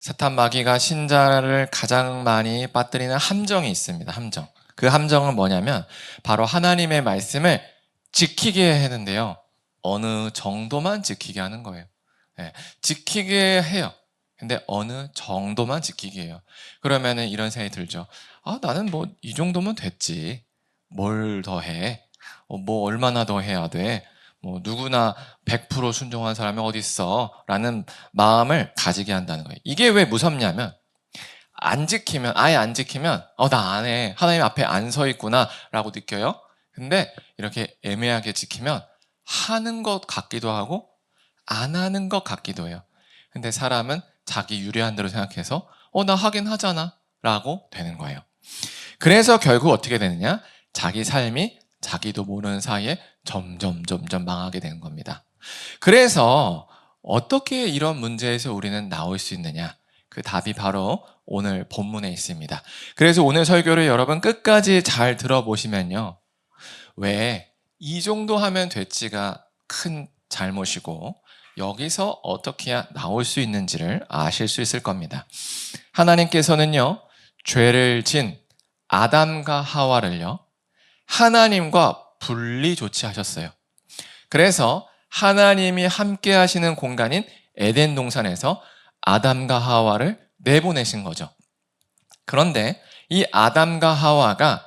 사탄 마귀가 신자를 가장 많이 빠뜨리는 함정이 있습니다. 함정. 그 함정은 뭐냐면 바로 하나님의 말씀을 지키게 하는데요. 어느 정도만 지키게 하는 거예요. 네, 지키게 해요. 근데 어느 정도만 지키게 해요. 그러면은 이런 생각이 들죠. 아, 나는 뭐 이 정도면 됐지. 뭘 더 해? 뭐 얼마나 더 해야 돼? 뭐 누구나 100% 순종한 사람이 어디 있어? 라는 마음을 가지게 한다는 거예요. 이게 왜 무섭냐면 안 지키면, 아예 안 지키면 나 안 해. 하나님 앞에 안 서 있구나 라고 느껴요. 근데 이렇게 애매하게 지키면 하는 것 같기도 하고 안 하는 것 같기도 해요. 근데 사람은 자기 유리한 대로 생각해서 나 하긴 하잖아 라고 되는 거예요. 그래서 결국 어떻게 되느냐? 자기 삶이 자기도 모르는 사이에 점점 망하게 되는 겁니다. 그래서 어떻게 이런 문제에서 우리는 나올 수 있느냐? 그 답이 바로 오늘 본문에 있습니다. 그래서 오늘 설교를 여러분 끝까지 잘 들어보시면요. 왜 이 정도 하면 됐지가 큰 잘못이고 여기서 어떻게 해야 나올 수 있는지를 아실 수 있을 겁니다. 하나님께서는요. 죄를 진 아담과 하와를요. 하나님과 분리 조치하셨어요. 그래서 하나님이 함께 하시는 공간인 에덴 동산에서 아담과 하와를 내보내신 거죠. 그런데 이 아담과 하와가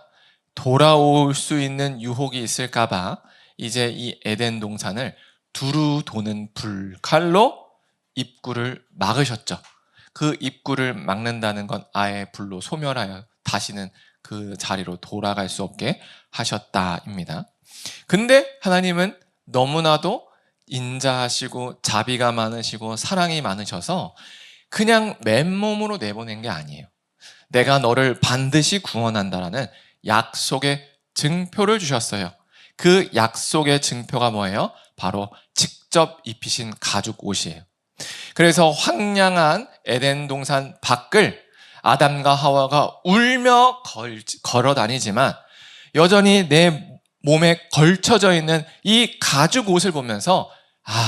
돌아올 수 있는 유혹이 있을까봐 이제 이 에덴 동산을 두루 도는 불칼로 입구를 막으셨죠. 그 입구를 막는다는 건 아예 불로 소멸하여 다시는 그 자리로 돌아갈 수 없게 하셨다입니다. 근데 하나님은 너무나도 인자하시고 자비가 많으시고 사랑이 많으셔서 그냥 맨몸으로 내보낸 게 아니에요. 내가 너를 반드시 구원한다라는 약속의 증표를 주셨어요. 그 약속의 증표가 뭐예요? 바로 직접 입히신 가죽 옷이에요. 그래서 황량한 에덴 동산 밖을 아담과 하와가 울며 걸어 다니지만 여전히 내 몸에 걸쳐져 있는 이 가죽 옷을 보면서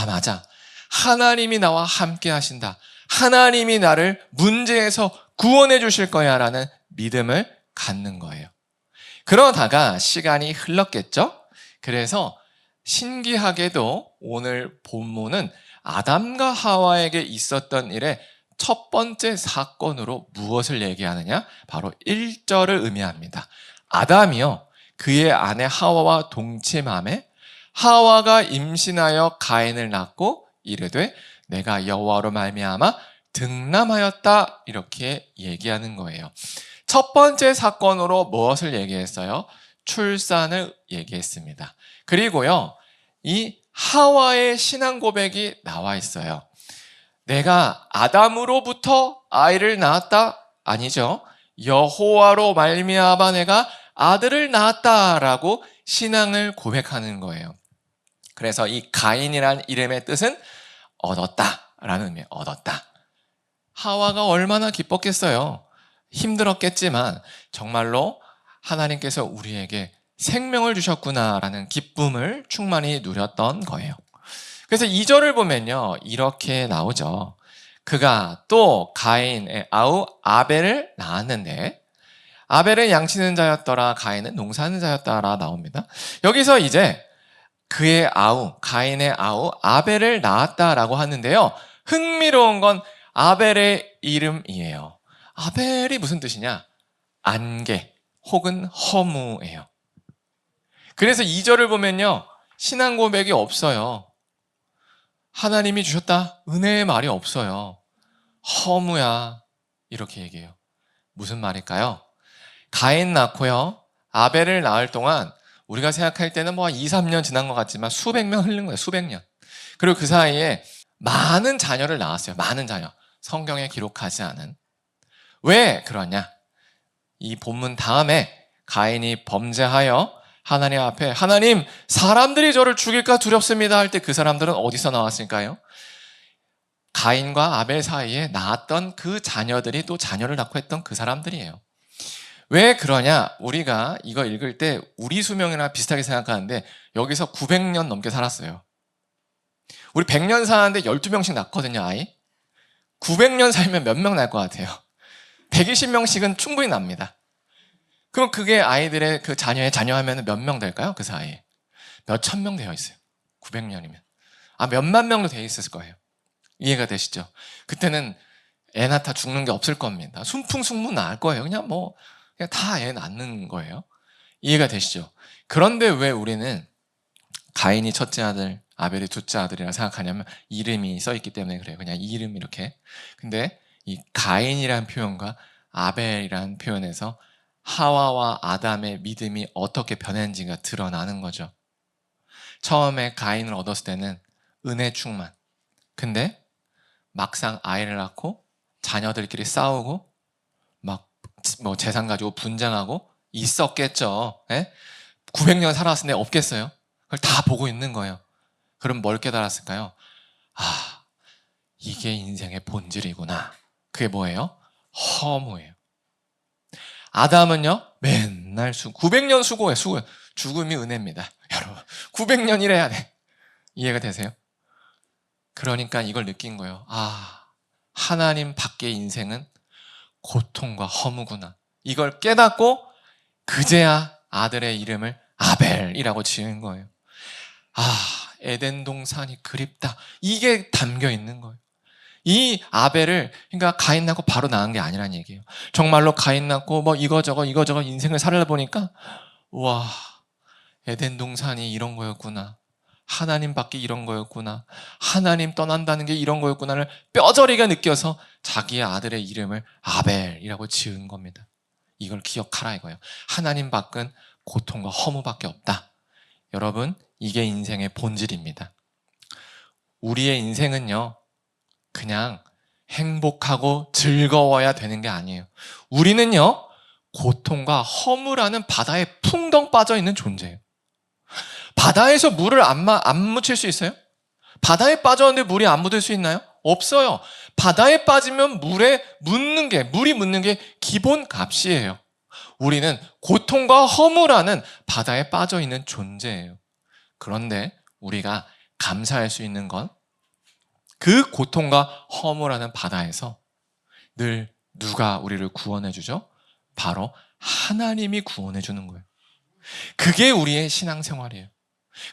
맞아. 하나님이 나와 함께 하신다. 하나님이 나를 문제에서 구원해 주실 거야 라는 믿음을 갖는 거예요. 그러다가 시간이 흘렀겠죠? 그래서 신기하게도 오늘 본문은 아담과 하와에게 있었던 일의 첫 번째 사건으로 무엇을 얘기하느냐? 바로 1절을 의미합니다. 아담이요. 그의 아내 하와와 동침함에 하와가 임신하여 가인을 낳고 이르되 내가 여호와로 말미암아 등남하였다 이렇게 얘기하는 거예요. 첫 번째 사건으로 무엇을 얘기했어요? 출산을 얘기했습니다. 그리고요, 이 하와의 신앙 고백이 나와 있어요. 내가 아담으로부터 아이를 낳았다? 아니죠. 여호와로 말미암아 내가 아들을 낳았다라고 신앙을 고백하는 거예요. 그래서 이 가인이란 이름의 뜻은 얻었다라는 의미예요. 얻었다. 하와가 얼마나 기뻤겠어요. 힘들었겠지만 정말로 하나님께서 우리에게 생명을 주셨구나라는 기쁨을 충만히 누렸던 거예요. 그래서 2절을 보면요. 이렇게 나오죠. 그가 또 가인의 아우 아벨을 낳았는데 아벨은 양치는 자였더라 가인은 농사하는 자였더라 나옵니다. 여기서 이제 그의 아우 가인의 아우 아벨을 낳았다라고 하는데요. 흥미로운 건 아벨의 이름이에요. 아벨이 무슨 뜻이냐? 안개 혹은 허무예요. 그래서 2절을 보면요. 신앙 고백이 없어요. 하나님이 주셨다. 은혜의 말이 없어요. 허무야. 이렇게 얘기해요. 무슨 말일까요? 가인 낳고요. 아벨을 낳을 동안 우리가 생각할 때는 뭐 2, 3년 지난 것 같지만 수백 년 흐른 거예요. 수백 년. 그리고 그 사이에 많은 자녀를 낳았어요. 많은 자녀. 성경에 기록하지 않은. 왜 그러냐? 이 본문 다음에 가인이 범죄하여 하나님 앞에 하나님 사람들이 저를 죽일까 두렵습니다 할 때 그 사람들은 어디서 나왔을까요? 가인과 아벨 사이에 낳았던 그 자녀들이 또 자녀를 낳고 했던 그 사람들이에요. 왜 그러냐? 우리가 이거 읽을 때 우리 수명이나 비슷하게 생각하는데 여기서 900년 넘게 살았어요. 우리 100년 사는데 12명씩 낳거든요, 아이. 900년 살면 몇 명 날 것 같아요? 120명씩은 충분히 납니다. 그럼 그게 아이들의 그 자녀의 자녀 하면 몇 명 될까요? 그 사이에. 몇 천 명 되어 있어요. 900년이면. 몇만 명도 되어 있을 거예요. 이해가 되시죠? 그때는 애 낳다 죽는 게 없을 겁니다. 순풍순무 나을 거예요. 그냥 다 애 낳는 거예요. 이해가 되시죠? 그런데 왜 우리는 가인이 첫째 아들, 아벨이 둘째 아들이라 생각하냐면 이름이 써있기 때문에 그래요. 그냥 이름 이렇게. 근데 이 가인이라는 표현과 아벨이라는 표현에서 하와와 아담의 믿음이 어떻게 변했는지가 드러나는 거죠. 처음에 가인을 얻었을 때는 은혜 충만. 근데 막상 아이를 낳고 자녀들끼리 싸우고 막 재산 가지고 분쟁하고 있었겠죠. 예? 900년 살았을 때 없겠어요? 그걸 다 보고 있는 거예요. 그럼 뭘 깨달았을까요? 이게 인생의 본질이구나. 그게 뭐예요? 허무예요. 아담은요, 맨날 900년 수고해. 죽음이 은혜입니다. 여러분, 900년 일해야 돼. 이해가 되세요? 그러니까 이걸 느낀 거예요. 하나님 밖의 인생은 고통과 허무구나. 이걸 깨닫고 그제야 아들의 이름을 아벨이라고 지은 거예요. 에덴 동산이 그립다. 이게 담겨 있는 거예요. 이 아벨을, 그러니까 가인 낳고 바로 낳은 게 아니란 얘기예요. 정말로 가인 낳고 이거저거 인생을 살아보니까, 와, 에덴 동산이 이런 거였구나. 하나님 밖에 이런 거였구나. 하나님 떠난다는 게 이런 거였구나를 뼈저리게 느껴서 자기의 아들의 이름을 아벨이라고 지은 겁니다. 이걸 기억하라 이거예요. 하나님 밖은 고통과 허무밖에 없다. 여러분, 이게 인생의 본질입니다. 우리의 인생은요, 그냥 행복하고 즐거워야 되는 게 아니에요. 우리는요, 고통과 허무라는 바다에 풍덩 빠져 있는 존재예요. 바다에서 물을 안 묻힐 수 있어요? 바다에 빠졌는데 물이 안 묻을 수 있나요? 없어요. 바다에 빠지면 물이 묻는 게 기본 값이에요. 우리는 고통과 허무라는 바다에 빠져 있는 존재예요. 그런데 우리가 감사할 수 있는 건 그 고통과 허무라는 바다에서 늘 누가 우리를 구원해 주죠? 바로 하나님이 구원해 주는 거예요. 그게 우리의 신앙생활이에요.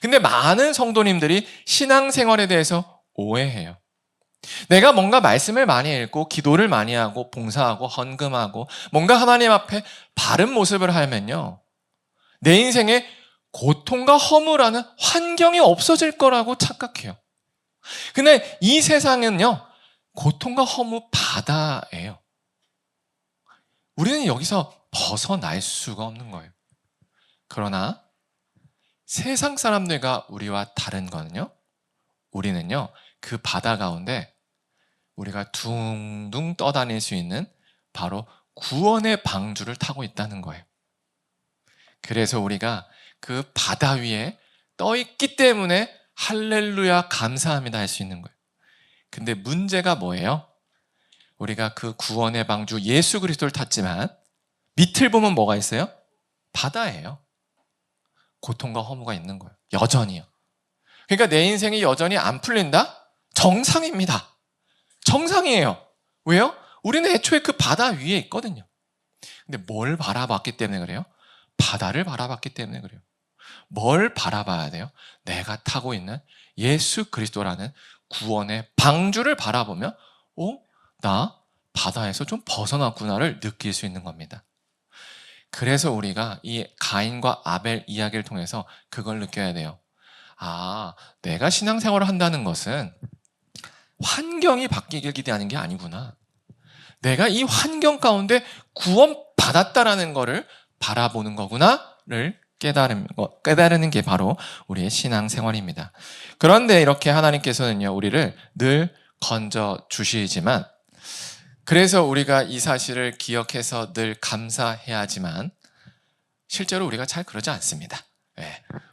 근데 많은 성도님들이 신앙생활에 대해서 오해해요. 내가 뭔가 말씀을 많이 읽고 기도를 많이 하고 봉사하고 헌금하고 뭔가 하나님 앞에 바른 모습을 하면요, 내 인생에 고통과 허무라는 환경이 없어질 거라고 착각해요. 근데 이 세상은요, 고통과 허무 바다예요. 우리는 여기서 벗어날 수가 없는 거예요. 그러나 세상 사람들과 우리와 다른 거는요, 우리는요, 그 바다 가운데 우리가 둥둥 떠다닐 수 있는 바로 구원의 방주를 타고 있다는 거예요. 그래서 우리가 그 바다 위에 떠 있기 때문에 할렐루야 감사합니다 할 수 있는 거예요. 근데 문제가 뭐예요? 우리가 그 구원의 방주 예수 그리스도를 탔지만 밑을 보면 뭐가 있어요? 바다예요. 고통과 허무가 있는 거예요. 여전히요. 그러니까 내 인생이 여전히 안 풀린다? 정상입니다. 정상이에요. 왜요? 우리는 애초에 그 바다 위에 있거든요. 근데 뭘 바라봤기 때문에 그래요? 바다를 바라봤기 때문에 그래요. 뭘 바라봐야 돼요? 내가 타고 있는 예수 그리스도라는 구원의 방주를 바라보면 나 바다에서 좀 벗어났구나를 느낄 수 있는 겁니다. 그래서 우리가 이 가인과 아벨 이야기를 통해서 그걸 느껴야 돼요. 내가 신앙생활을 한다는 것은 환경이 바뀌길 기대하는 게 아니구나. 내가 이 환경 가운데 구원받았다라는 거를 바라보는 거구나를 깨달는 게 바로 우리의 신앙생활입니다. 그런데 이렇게 하나님께서는요, 우리를 늘 건져 주시지만, 그래서 우리가 이 사실을 기억해서 늘 감사해야 하지만 실제로 우리가 잘 그러지 않습니다.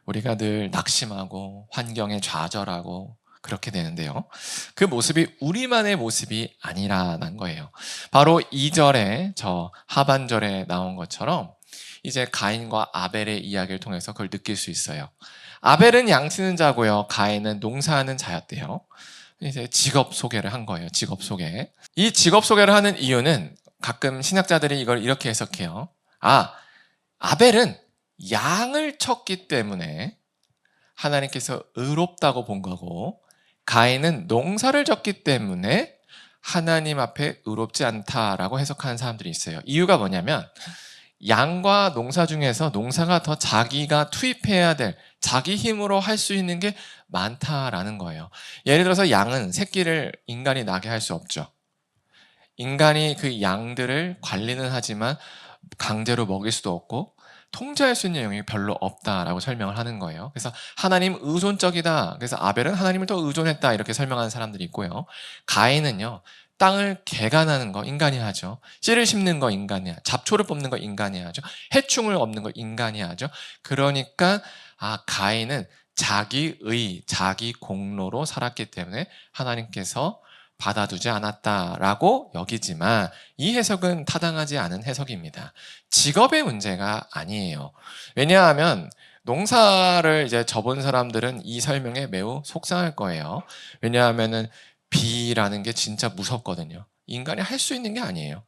우리가 늘 낙심하고 환경에 좌절하고 그렇게 되는데요, 그 모습이 우리만의 모습이 아니라는 거예요. 바로 2절에 저 하반절에 나온 것처럼 이제 가인과 아벨의 이야기를 통해서 그걸 느낄 수 있어요. 아벨은 양치는 자고요, 가인은 농사하는 자였대요. 이제 직업 소개를 한 거예요. 직업 소개. 이 직업 소개를 하는 이유는 가끔 신학자들이 이걸 이렇게 해석해요. 아벨은 양을 쳤기 때문에 하나님께서 의롭다고 본 거고, 가인은 농사를 졌기 때문에 하나님 앞에 의롭지 않다라고 해석하는 사람들이 있어요. 이유가 뭐냐면 양과 농사 중에서 농사가 더 자기가 투입해야 될, 자기 힘으로 할 수 있는 게 많다라는 거예요. 예를 들어서 양은 새끼를 인간이 나게 할 수 없죠. 인간이 그 양들을 관리는 하지만 강제로 먹일 수도 없고 통제할 수 있는 영역이 별로 없다라고 설명을 하는 거예요. 그래서 하나님 의존적이다. 그래서 아벨은 하나님을 더 의존했다. 이렇게 설명하는 사람들이 있고요. 가인은요, 땅을 개간하는 거 인간이 하죠. 씨를 심는 거 인간이 하죠. 잡초를 뽑는 거 인간이 하죠. 해충을 없는 거 인간이 하죠. 그러니까 가인은 자기의, 자기 공로로 살았기 때문에 하나님께서 받아두지 않았다라고 여기지만 이 해석은 타당하지 않은 해석입니다. 직업의 문제가 아니에요. 왜냐하면 농사를 이제 접은 사람들은 이 설명에 매우 속상할 거예요. 왜냐하면은 비라는 게 진짜 무섭거든요. 인간이 할 수 있는 게 아니에요.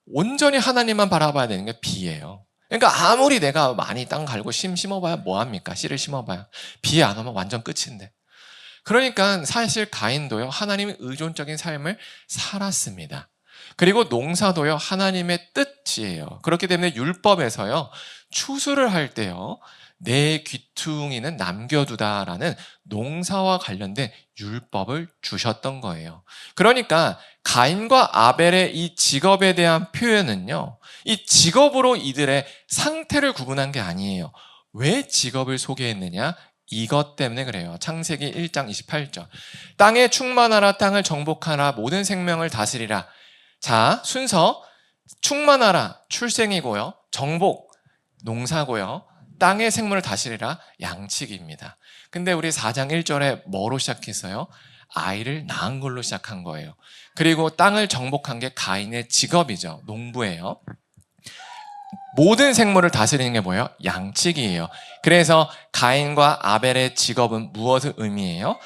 온전히 하나님만 바라봐야 되는 게 비예요. 그러니까 아무리 내가 많이 땅 갈고 심어봐야 뭐합니까? 씨를 심어봐야. 비 안 오면 완전 끝인데. 그러니까 사실 가인도요, 하나님의 의존적인 삶을 살았습니다. 그리고 농사도요, 하나님의 뜻이에요. 그렇기 때문에 율법에서요, 추수를 할 때요, 내 귀퉁이는 남겨두다라는 농사와 관련된 율법을 주셨던 거예요. 그러니까 가인과 아벨의 이 직업에 대한 표현은요, 이 직업으로 이들의 상태를 구분한 게 아니에요. 왜 직업을 소개했느냐? 이것 때문에 그래요. 창세기 1장 28절. 땅에 충만하라, 땅을 정복하라, 모든 생명을 다스리라. 자, 순서 충만하라, 출생이고요. 정복, 농사고요. 땅의 생물을 다스리라, 양치기입니다. 근데 우리 4장 1절에 뭐로 시작했어요? 아이를 낳은 걸로 시작한 거예요. 그리고 땅을 정복한 게 가인의 직업이죠. 농부예요. 모든 생물을 다스리는 게 뭐예요? 양치기예요. 그래서 가인과 아벨의 직업은 무엇을 의미해요?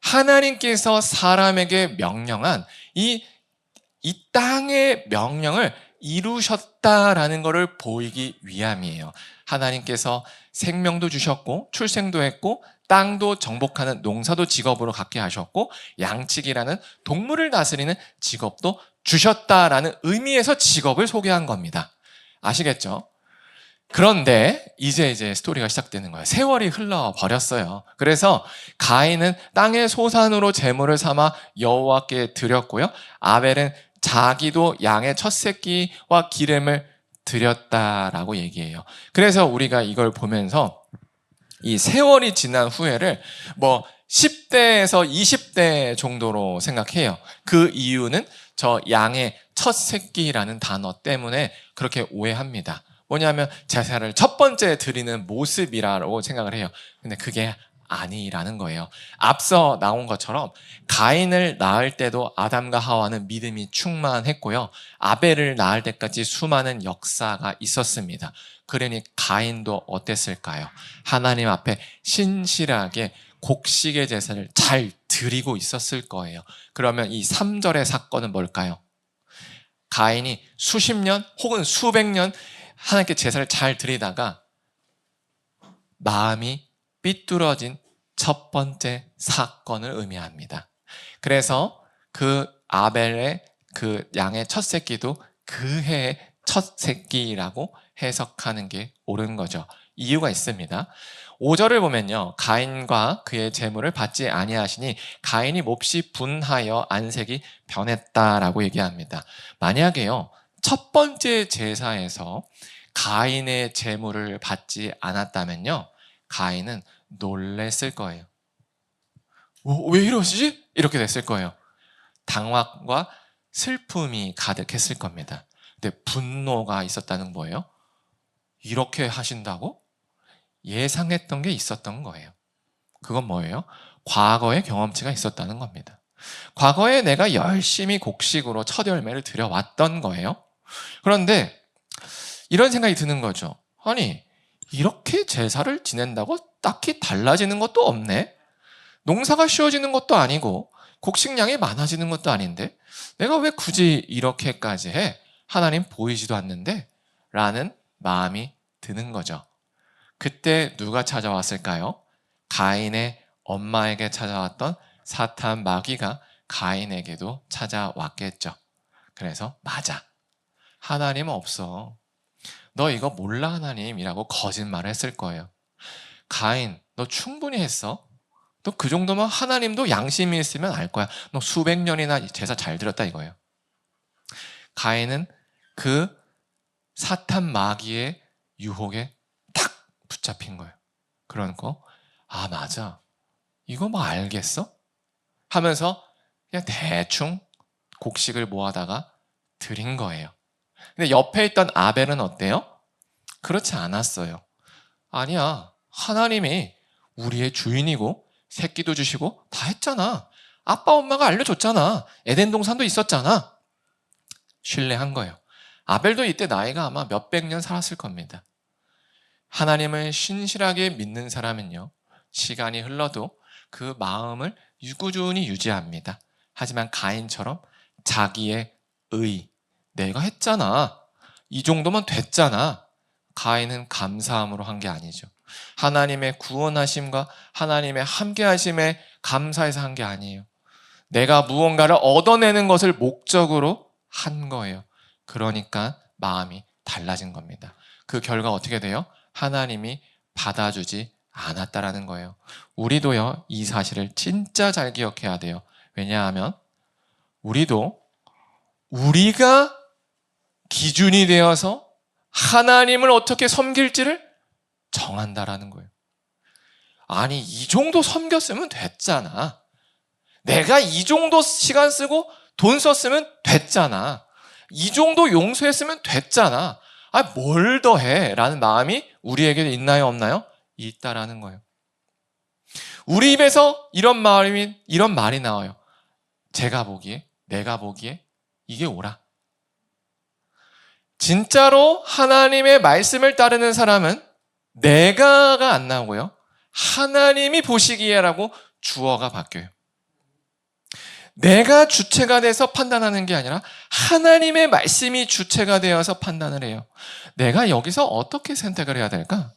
하나님께서 사람에게 명령한 이 땅의 명령을 이루셨다라는 것을 보이기 위함이에요. 하나님께서 생명도 주셨고 출생도 했고 땅도 정복하는 농사도 직업으로 갖게 하셨고 양치기라는 동물을 다스리는 직업도 주셨다라는 의미에서 직업을 소개한 겁니다. 아시겠죠? 그런데 이제 스토리가 시작되는 거예요. 세월이 흘러버렸어요. 그래서 가인은 땅의 소산으로 제물을 삼아 여호와께 드렸고요. 아벨은 자기도 양의 첫 새끼와 기름을 드렸다라고 얘기해요. 그래서 우리가 이걸 보면서 이 세월이 지난 후회를 10대에서 20대 정도로 생각해요. 그 이유는 저 양의 첫 새끼라는 단어 때문에 그렇게 오해합니다. 뭐냐면 제사를 첫 번째 드리는 모습이라고 생각을 해요. 근데 그게 아니라는 거예요. 앞서 나온 것처럼 가인을 낳을 때도 아담과 하와는 믿음이 충만했고요. 아벨을 낳을 때까지 수많은 역사가 있었습니다. 그러니 가인도 어땠을까요? 하나님 앞에 신실하게 곡식의 제사를 잘 드리고 있었을 거예요. 그러면 이 3절의 사건은 뭘까요? 가인이 수십 년 혹은 수백 년 하나님께 제사를 잘 드리다가 마음이 삐뚤어진 첫 번째 사건을 의미합니다. 그래서 그 아벨의 그 양의 첫 새끼도 그 해의 첫 새끼라고 해석하는 게 옳은 거죠. 이유가 있습니다. 5절을 보면요, 가인과 그의 재물을 받지 아니하시니 가인이 몹시 분하여 안색이 변했다라고 얘기합니다. 만약에요, 첫 번째 제사에서 가인의 재물을 받지 않았다면요, 가인은 놀랬을 거예요. 왜 이러시지? 이렇게 됐을 거예요. 당황과 슬픔이 가득했을 겁니다. 근데 분노가 있었다는 거예요. 이렇게 하신다고? 예상했던 게 있었던 거예요. 그건 뭐예요? 과거의 경험치가 있었다는 겁니다. 과거에 내가 열심히 곡식으로 첫 열매를 들여왔던 거예요. 그런데 이런 생각이 드는 거죠. 아니, 이렇게 제사를 지낸다고 딱히 달라지는 것도 없네. 농사가 쉬워지는 것도 아니고 곡식량이 많아지는 것도 아닌데 내가 왜 굳이 이렇게까지 해? 하나님 보이지도 않는데? 라는 마음이 드는 거죠. 그때 누가 찾아왔을까요? 가인의 엄마에게 찾아왔던 사탄 마귀가 가인에게도 찾아왔겠죠. 그래서 맞아. 하나님은 없어. 너 이거 몰라 하나님이라고 거짓말을 했을 거예요. 가인, 너 충분히 했어. 너 그 정도면 하나님도 양심이 있으면 알 거야. 너 수백 년이나 제사 잘 드렸다 이거예요. 가인은 그 사탄 마귀의 유혹에 탁 붙잡힌 거예요. 그러니까 아 맞아. 이거 뭐 알겠어? 하면서 그냥 대충 곡식을 모아다가 드린 거예요. 근데 옆에 있던 아벨은 어때요? 그렇지 않았어요. 아니야. 하나님이 우리의 주인이고 새끼도 주시고 다 했잖아. 아빠 엄마가 알려줬잖아. 에덴 동산도 있었잖아. 신뢰한 거예요. 아벨도 이때 나이가 아마 몇백 년 살았을 겁니다. 하나님을 신실하게 믿는 사람은요. 시간이 흘러도 그 마음을 꾸준히 유지합니다. 하지만 가인처럼 자기의 의, 내가 했잖아. 이 정도면 됐잖아. 가인은 감사함으로 한 게 아니죠. 하나님의 구원하심과 하나님의 함께하심에 감사해서 한 게 아니에요. 내가 무언가를 얻어내는 것을 목적으로 한 거예요. 그러니까 마음이 달라진 겁니다. 그 결과 어떻게 돼요? 하나님이 받아주지 않았다라는 거예요. 우리도요, 이 사실을 진짜 잘 기억해야 돼요. 왜냐하면 우리도 우리가 기준이 되어서 하나님을 어떻게 섬길지를 정한다라는 거예요. 아니, 이 정도 섬겼으면 됐잖아. 내가 이 정도 시간 쓰고 돈 썼으면 됐잖아. 이 정도 용서했으면 됐잖아. 아, 뭘 더 해? 라는 마음이 우리에게 있나요, 없나요? 있다라는 거예요. 우리 입에서 이런 말이 나와요. 제가 보기에, 내가 보기에 이게 옳아. 진짜로 하나님의 말씀을 따르는 사람은 내가가 안 나오고요. 하나님이 보시기에라고 주어가 바뀌어요. 내가 주체가 돼서 판단하는 게 아니라 하나님의 말씀이 주체가 되어서 판단을 해요. 내가 여기서 어떻게 선택을 해야 될까?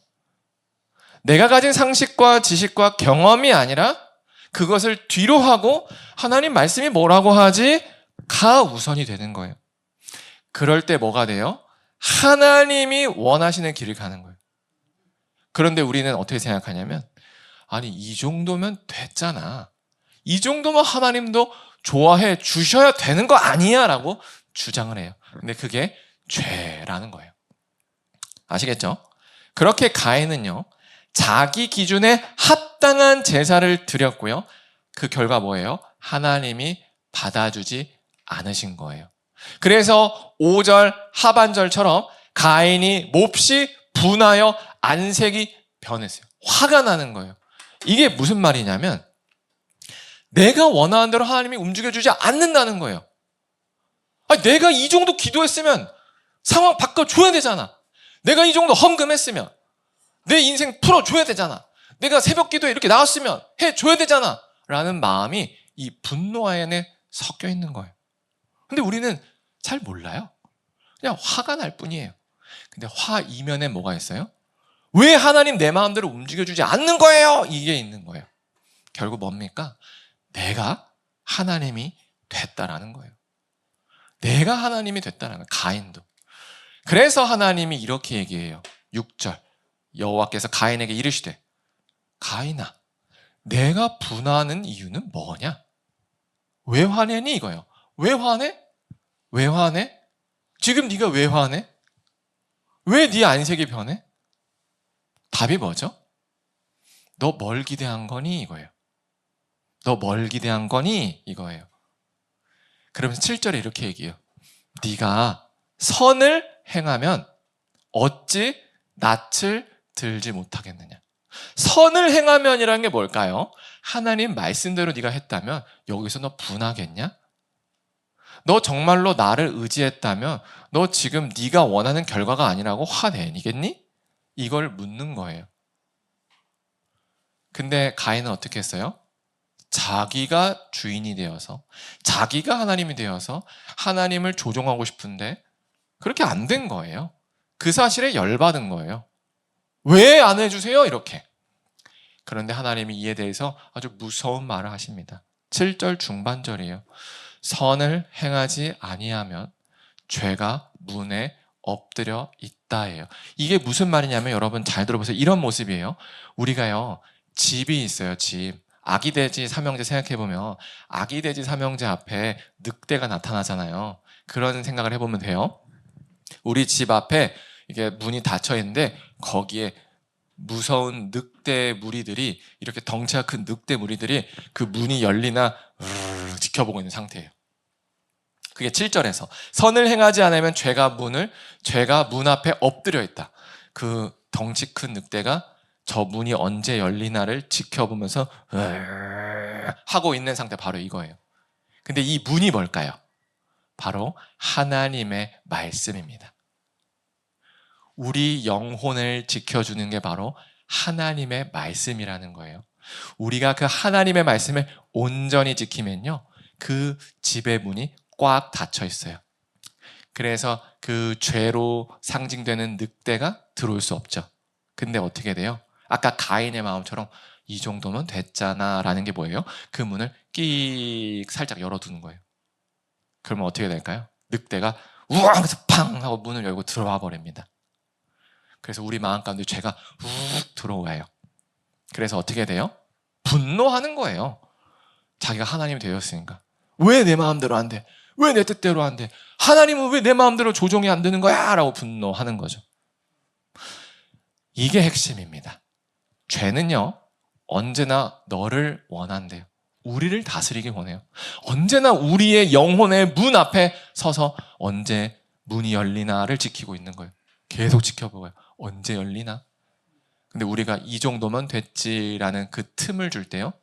내가 가진 상식과 지식과 경험이 아니라 그것을 뒤로 하고 하나님 말씀이 뭐라고 하지?가 우선이 되는 거예요. 그럴 때 뭐가 돼요? 하나님이 원하시는 길을 가는 거예요. 그런데 우리는 어떻게 생각하냐면 아니 이 정도면 됐잖아. 이 정도면 하나님도 좋아해 주셔야 되는 거 아니야? 라고 주장을 해요. 근데 그게 죄라는 거예요. 아시겠죠? 그렇게 가인은요. 자기 기준에 합당한 제사를 드렸고요. 그 결과 뭐예요? 하나님이 받아주지 않으신 거예요. 그래서 5절 하반절처럼 가인이 몹시 분하여 안색이 변했어요. 화가 나는 거예요. 이게 무슨 말이냐면 내가 원하는 대로 하나님이 움직여주지 않는다는 거예요. 아니, 내가 이 정도 기도했으면 상황 바꿔줘야 되잖아. 내가 이 정도 헌금했으면 내 인생 풀어줘야 되잖아. 내가 새벽 기도에 이렇게 나왔으면 해줘야 되잖아. 라는 마음이 이 분노 안에 섞여 있는 거예요. 근데 우리는 잘 몰라요. 그냥 화가 날 뿐이에요. 근데 화 이면에 뭐가 있어요? 왜 하나님 내 마음대로 움직여주지 않는 거예요? 이게 있는 거예요. 결국 뭡니까? 내가 하나님이 됐다라는 거예요. 내가 하나님이 됐다는 거예요. 가인도. 그래서 하나님이 이렇게 얘기해요. 6절 여호와께서 가인에게 이르시되 가인아 내가 분하는 이유는 뭐냐? 왜 화내니 이거예요. 왜 화내? 왜 화내? 지금 네가 왜 화내? 왜 네 안색이 변해? 답이 뭐죠? 너 뭘 기대한 거니 이거예요. 너 뭘 기대한 거니 이거예요. 그러면서 7절에 이렇게 얘기해요. 네가 선을 행하면 어찌 낯을 들지 못하겠느냐. 선을 행하면이라는 게 뭘까요? 하나님 말씀대로 네가 했다면 여기서 너 분하겠냐? 너 정말로 나를 의지했다면 너 지금 네가 원하는 결과가 아니라고 화내겠니? 이걸 묻는 거예요. 근데 가인은 어떻게 했어요? 자기가 주인이 되어서 자기가 하나님이 되어서 하나님을 조종하고 싶은데 그렇게 안 된 거예요. 그 사실에 열받은 거예요. 왜 안 해주세요? 이렇게. 그런데 하나님이 이에 대해서 아주 무서운 말을 하십니다. 7절 중반절이에요. 선을 행하지 아니하면 죄가 문에 엎드려 있다예요. 이게 무슨 말이냐면 여러분 잘 들어보세요. 이런 모습이에요. 우리가요, 집이 있어요. 집. 아기 돼지 삼형제 생각해보면 아기 돼지 삼형제 앞에 늑대가 나타나잖아요. 그런 생각을 해보면 돼요. 우리 집 앞에 이게 문이 닫혀 있는데 거기에 무서운 늑대 무리들이, 이렇게 덩치가 큰 늑대 무리들이 그 문이 열리나 지켜보고 있는 상태예요. 그게 7절에서 선을 행하지 않으면 죄가 문 앞에 엎드려 있다. 그 덩치 큰 늑대가 저 문이 언제 열리나를 지켜보면서 하고 있는 상태, 바로 이거예요. 근데 이 문이 뭘까요? 바로 하나님의 말씀입니다. 우리 영혼을 지켜주는 게 바로 하나님의 말씀이라는 거예요. 우리가 그 하나님의 말씀을 온전히 지키면요, 그 집의 문이 꽉 닫혀 있어요. 그래서 그 죄로 상징되는 늑대가 들어올 수 없죠. 근데 어떻게 돼요? 아까 가인의 마음처럼 이 정도면 됐잖아 라는 게 뭐예요? 그 문을 끽 살짝 열어두는 거예요. 그러면 어떻게 될까요? 늑대가 우왕 하면서 팡 하고 문을 열고 들어와 버립니다. 그래서 우리 마음 가운데 죄가 훅 들어와요. 그래서 어떻게 돼요? 분노하는 거예요. 자기가 하나님이 되었으니까. 왜 내 마음대로 안 돼? 왜 내 뜻대로 안 돼? 하나님은 왜 내 마음대로 조종이 안 되는 거야? 라고 분노하는 거죠. 이게 핵심입니다. 죄는요, 언제나 너를 원한대요. 우리를 다스리길 원해요. 언제나 우리의 영혼의 문 앞에 서서 언제 문이 열리나를 지키고 있는 거예요. 계속 지켜보고요. 언제 열리나? 근데 우리가 이 정도면 됐지라는 그 틈을 줄 때요,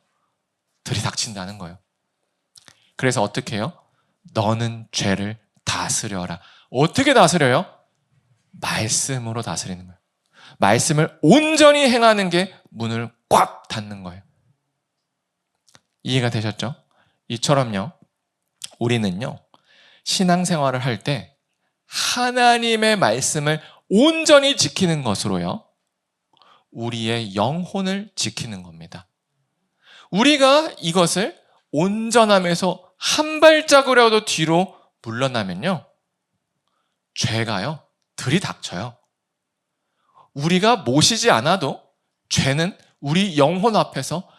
들이닥친다는 거예요. 그래서 어떻게 해요? 너는 죄를 다스려라. 어떻게 다스려요? 말씀으로 다스리는 거예요. 말씀을 온전히 행하는 게 문을 꽉 닫는 거예요. 이해가 되셨죠? 이처럼요, 우리는요, 신앙생활을 할 때 하나님의 말씀을 온전히 지키는 것으로요, 우리의 영혼을 지키는 겁니다. 우리가 이것을 온전함에서 한 발자국이라도 뒤로 물러나면요, 죄가요, 들이닥쳐요. 우리가 모시지 않아도 죄는 우리 영혼 앞에서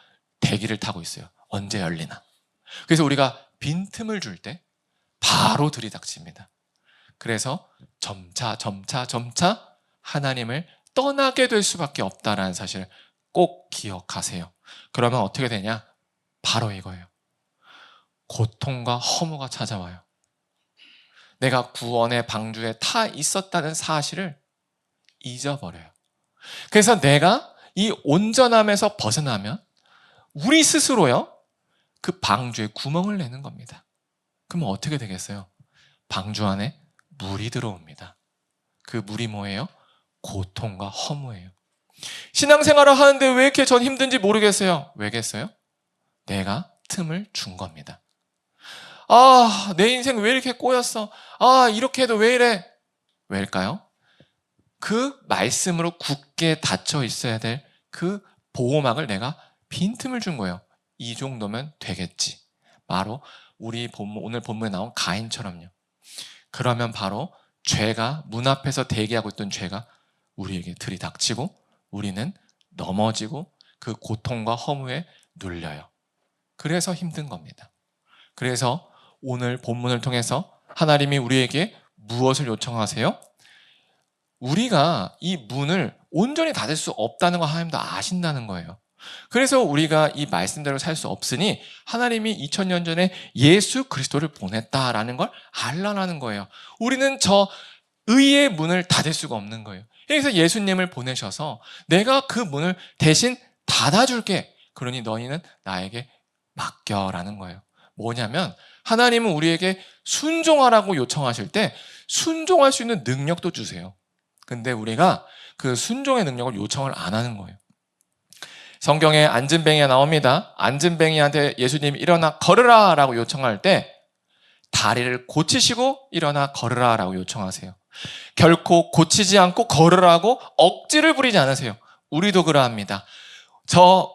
대기를 타고 있어요. 언제 열리나. 그래서 우리가 빈틈을 줄 때 바로 들이닥칩니다. 그래서 점차 하나님을 떠나게 될 수밖에 없다는 사실을 꼭 기억하세요. 그러면 어떻게 되냐? 바로 이거예요. 고통과 허무가 찾아와요. 내가 구원의 방주에 타 있었다는 사실을 잊어버려요. 그래서 내가 이 온전함에서 벗어나면 우리 스스로요, 그 방주에 구멍을 내는 겁니다. 그러면 어떻게 되겠어요? 방주 안에 물이 들어옵니다. 그 물이 뭐예요? 고통과 허무예요. 신앙생활을 하는데 왜 이렇게 전 힘든지 모르겠어요. 왜겠어요? 내가 틈을 준 겁니다. 아, 내 인생 왜 이렇게 꼬였어? 아, 이렇게 해도 왜 이래? 왜일까요? 그 말씀으로 굳게 닫혀 있어야 될 그 보호막을 내가 빈틈을 준 거예요. 이 정도면 되겠지. 바로 우리 오늘 본문에 나온 가인처럼요. 그러면 바로 죄가, 문 앞에서 대기하고 있던 죄가 우리에게 들이닥치고 우리는 넘어지고 그 고통과 허무에 눌려요. 그래서 힘든 겁니다. 그래서 오늘 본문을 통해서 하나님이 우리에게 무엇을 요청하세요? 우리가 이 문을 온전히 닫을 수 없다는 거 하나님도 아신다는 거예요. 그래서 우리가 이 말씀대로 살 수 없으니 하나님이 2000년 전에 예수 그리스도를 보냈다라는 걸 알라는 거예요. 우리는 저 의의 문을 닫을 수가 없는 거예요. 그래서 예수님을 보내셔서 내가 그 문을 대신 닫아줄게. 그러니 너희는 나에게 맡겨라는 거예요. 뭐냐면 하나님은 우리에게 순종하라고 요청하실 때 순종할 수 있는 능력도 주세요. 근데 우리가 그 순종의 능력을 요청을 안 하는 거예요. 성경에 안진뱅이가 나옵니다. 안진뱅이한테 예수님 일어나 걸으라 라고 요청할 때 다리를 고치시고 일어나 걸으라 라고 요청하세요. 결코 고치지 않고 걸으라고 억지를 부리지 않으세요. 우리도 그러합니다.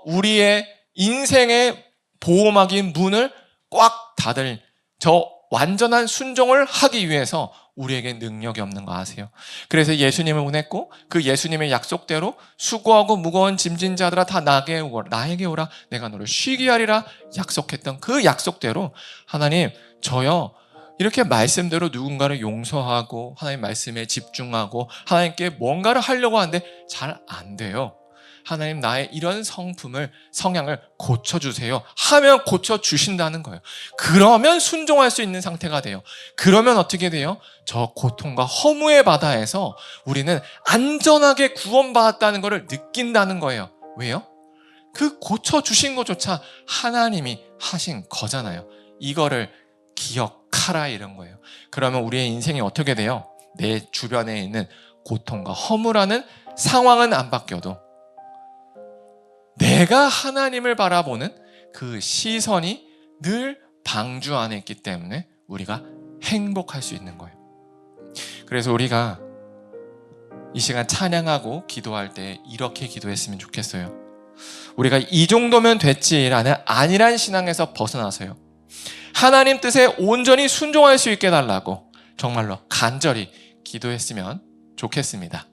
우리의 인생의 보호막인 문을 꽉 닫을 저 완전한 순종을 하기 위해서 우리에게 능력이 없는 거 아세요? 그래서 예수님을 보냈고 그 예수님의 약속대로 수고하고 무거운 짐진 자들아 다 나에게 오라 내가 너를 쉬게 하리라 약속했던 그 약속대로 하나님 저요 이렇게 말씀대로 누군가를 용서하고 하나님 말씀에 집중하고 하나님께 뭔가를 하려고 하는데 잘 안 돼요. 하나님 나의 이런 성향을 고쳐주세요 하면 고쳐주신다는 거예요. 그러면 순종할 수 있는 상태가 돼요. 그러면 어떻게 돼요? 저 고통과 허무의 바다에서 우리는 안전하게 구원받았다는 것을 느낀다는 거예요. 왜요? 그 고쳐주신 것조차 하나님이 하신 거잖아요. 이거를 기억하라 이런 거예요. 그러면 우리의 인생이 어떻게 돼요? 내 주변에 있는 고통과 허무라는 상황은 안 바뀌어도 내가 하나님을 바라보는 그 시선이 늘 방주 안에 있기 때문에 우리가 행복할 수 있는 거예요. 그래서 우리가 이 시간 찬양하고 기도할 때 이렇게 기도했으면 좋겠어요. 우리가 이 정도면 됐지라는 안일한 신앙에서 벗어나서요. 하나님 뜻에 온전히 순종할 수 있게 해달라고 정말로 간절히 기도했으면 좋겠습니다.